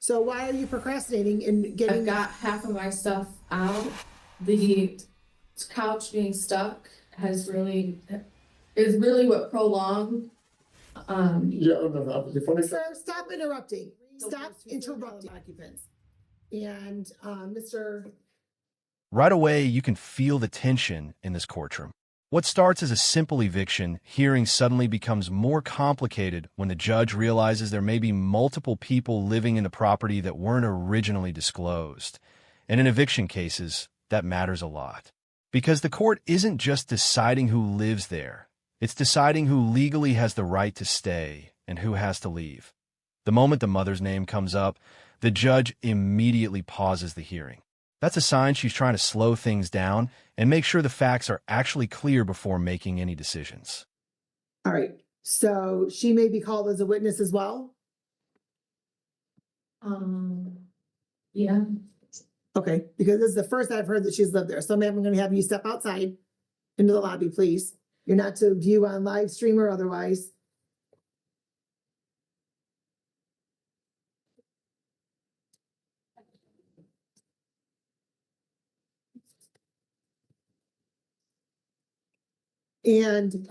So why are you procrastinating in getting? I've got half of my stuff out. The couch being stuck is really what prolonged. Sir, stop interrupting. Stop interrupting occupants. And Mr. Right away, you can feel the tension in this courtroom. What starts as a simple eviction hearing suddenly becomes more complicated when the judge realizes there may be multiple people living in the property that weren't originally disclosed. And in eviction cases, that matters a lot. Because the court isn't just deciding who lives there, it's deciding who legally has the right to stay and who has to leave. The moment the mother's name comes up, the judge immediately pauses the hearing. That's a sign she's trying to slow things down and make sure the facts are actually clear before making any decisions. All right. So she may be called as a witness as well? Yeah. Okay, because this is the first I've heard that she's lived there. So ma'am, I'm going to have you step outside into the lobby, please. You're not to view on live stream or otherwise. And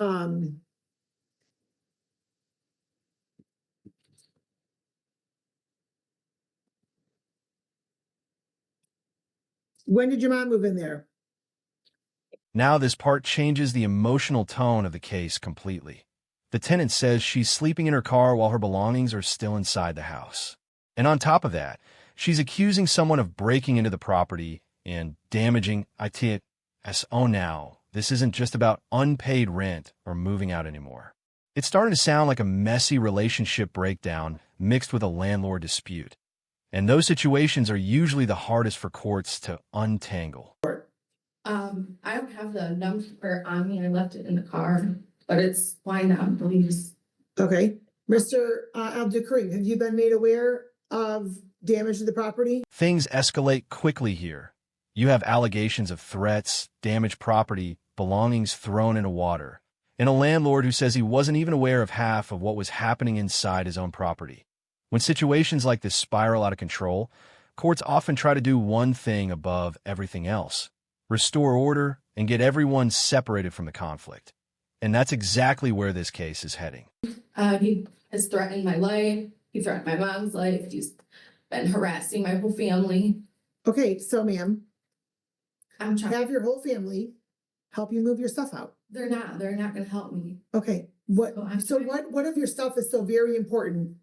when did your mom move in there? Now this part changes the emotional tone of the case completely. The tenant says she's sleeping in her car while her belongings are still inside the house. And on top of that, she's accusing someone of breaking into the property and damaging it. Oh, now, this isn't just about unpaid rent or moving out anymore. It's starting to sound like a messy relationship breakdown mixed with a landlord dispute. And those situations are usually the hardest for courts to untangle. I don't have the number on me. I left it in the car, but it's why not, please. Okay. Mr. Abdul-Karim, have you been made aware of damage to the property? Things escalate quickly here. You have allegations of threats, damaged property, belongings thrown into water, and a landlord who says he wasn't even aware of half of what was happening inside his own property. When situations like this spiral out of control, courts often try to do one thing above everything else: restore order and get everyone separated from the conflict. And that's exactly where this case is heading. He has threatened my life. He threatened my mom's life. He's been harassing my whole family. Okay, so ma'am, I'm trying. have your whole family help you move your stuff out. They're not going to help me. Okay, what of your stuff is so very important?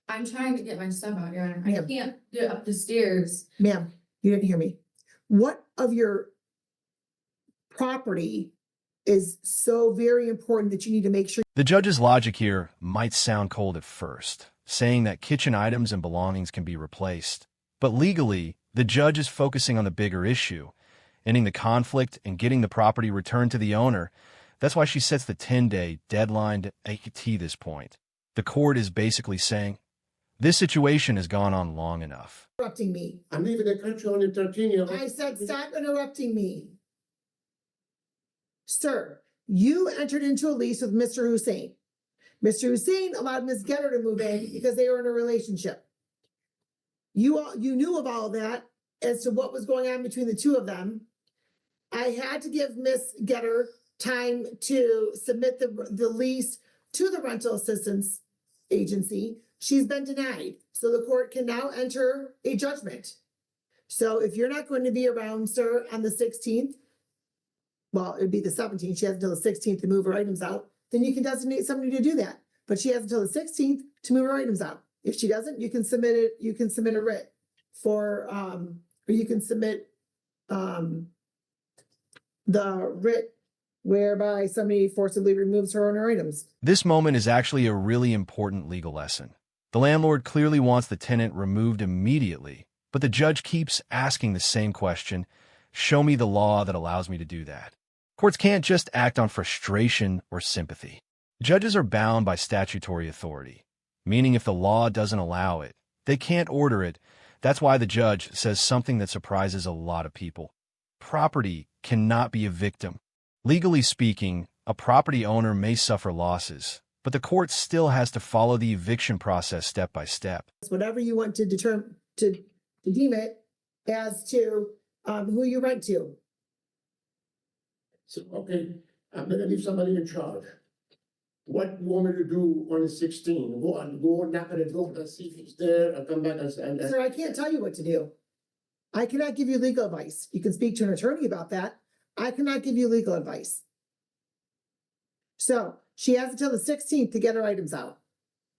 I'm trying to get my stuff out, Your Honor. I Ma'am. can't get up the stairs. Ma'am, you didn't hear me. What of your property is so very important that you need to make sure? The judge's logic here might sound cold at first, saying that kitchen items and belongings can be replaced. But legally, the judge is focusing on the bigger issue, ending the conflict and getting the property returned to the owner. That's why she sets the 10-day deadline to this point. The court is basically saying, this situation has gone on long enough. Interrupting me. I'm leaving the country only 13 years. I said stop interrupting me. Sir, you entered into a lease with Mr. Hussein. Mr. Hussein allowed Ms. Getter to move in because they were in a relationship. You knew of all of that as to what was going on between the two of them. I had to give Ms. Getter time to submit the lease to the rental assistance agency. She's been denied. So the court can now enter a judgment. So if you're not going to be around, sir, on the 16th, well, it'd be the 17th. She has until the 16th to move her items out. Then you can designate somebody to do that. But she has until the 16th to move her items out. If she doesn't, you can submit it. You can submit a writ for, or you can submit the writ whereby somebody forcibly removes her and her items. This moment is actually a really important legal lesson. The landlord clearly wants the tenant removed immediately, but the judge keeps asking the same question: show me the law that allows me to do that. Courts can't just act on frustration or sympathy. Judges are bound by statutory authority, meaning if the law doesn't allow it, they can't order it. That's why the judge says something that surprises a lot of people. Property cannot be a victim. Legally speaking, a property owner may suffer losses, but the court still has to follow the eviction process step by step. Whatever you want to determine, to deem it as to, who you rent to. So, okay, I'm gonna leave somebody in charge. What you want me to do on the 16th? Go knock on the door and see if he's there and come back and Sir, I can't tell you what to do. I cannot give you legal advice. You can speak to an attorney about that. I cannot give you legal advice. So she has until the 16th to get her items out.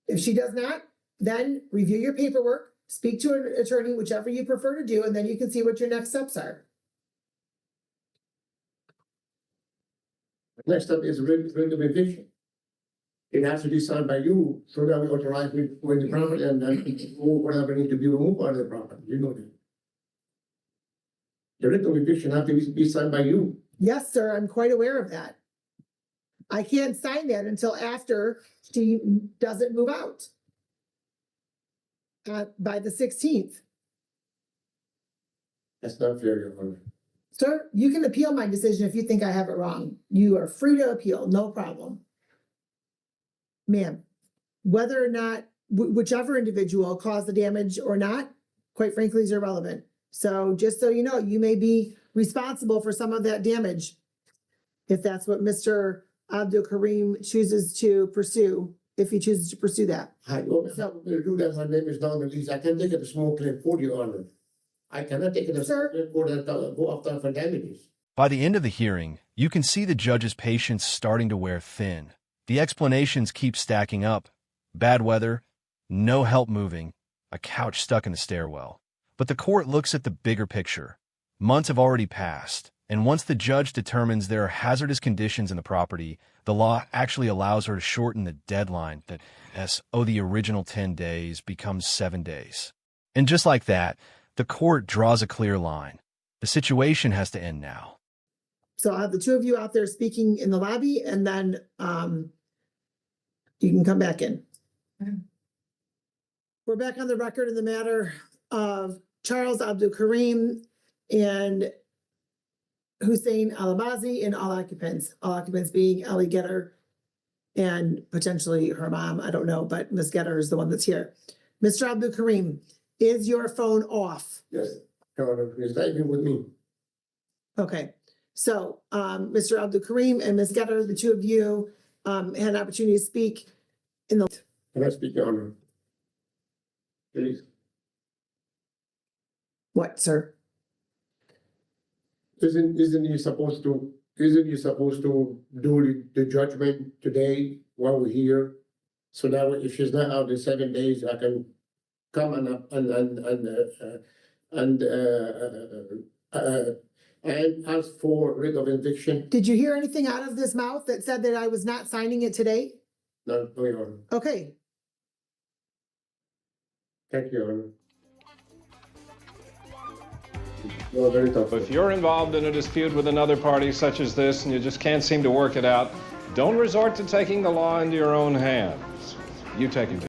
If she does not, then review your paperwork, speak to an attorney, whichever you prefer to do, and then you can see what your next steps are. Next step is rent of eviction. It has to be signed by you, so that we authorize with the property and then remove whatever need to be removed out of the property, you know that. The rent of eviction has to be signed by you. Yes, sir, I'm quite aware of that. I can't sign that until after she doesn't move out. By the 16th. That's not fair, Your Honor. Sir, you can appeal my decision if you think I have it wrong. You are free to appeal, no problem. Ma'am, whether or not, whichever individual caused the damage or not, quite frankly, is irrelevant. So just so you know, you may be responsible for some of that damage. If that's what Mr. Abdul Karim chooses to pursue, if he chooses to pursue that. I don't have to do that, my name is Don Elise, I can take it to small claim for Your Honor. I cannot take it to small claim for that, go after for damages. By the end of the hearing, you can see the judge's patience starting to wear thin. The explanations keep stacking up. Bad weather, no help moving, a couch stuck in the stairwell. But the court looks at the bigger picture. Months have already passed, and once the judge determines there are hazardous conditions in the property, the law actually allows her to shorten the deadline that, the original 10 days becomes 7 days. And just like that, the court draws a clear line. The situation has to end now. So I'll have the two of you out there speaking in the lobby, and then you can come back in. We're back on the record in the matter of Charles Abdul Karim and Hussein Alamazi and all occupants being Ellie Getter and potentially her mom. I don't know, but Ms. Getter is the one that's here. Mr. Abdul Karim, is your phone off? Yes, Your Honor, he's not even with me. Okay, so Mr. Abdul Karim and Ms. Getter, the two of you had an opportunity to speak in the. Can I speak, Your Honor? Please. What, sir? Isn't you supposed to do the judgment today while we're here? So that way, if she's not out in 7 days, I can come and ask for writ of eviction. Did you hear anything out of this mouth that said that I was not signing it today? No, Your Honor. Okay, Thank you, Your Honor. Well, very tough. If you're involved in a dispute with another party such as this and you just can't seem to work it out, don't resort to taking the law into your own hands. You take it.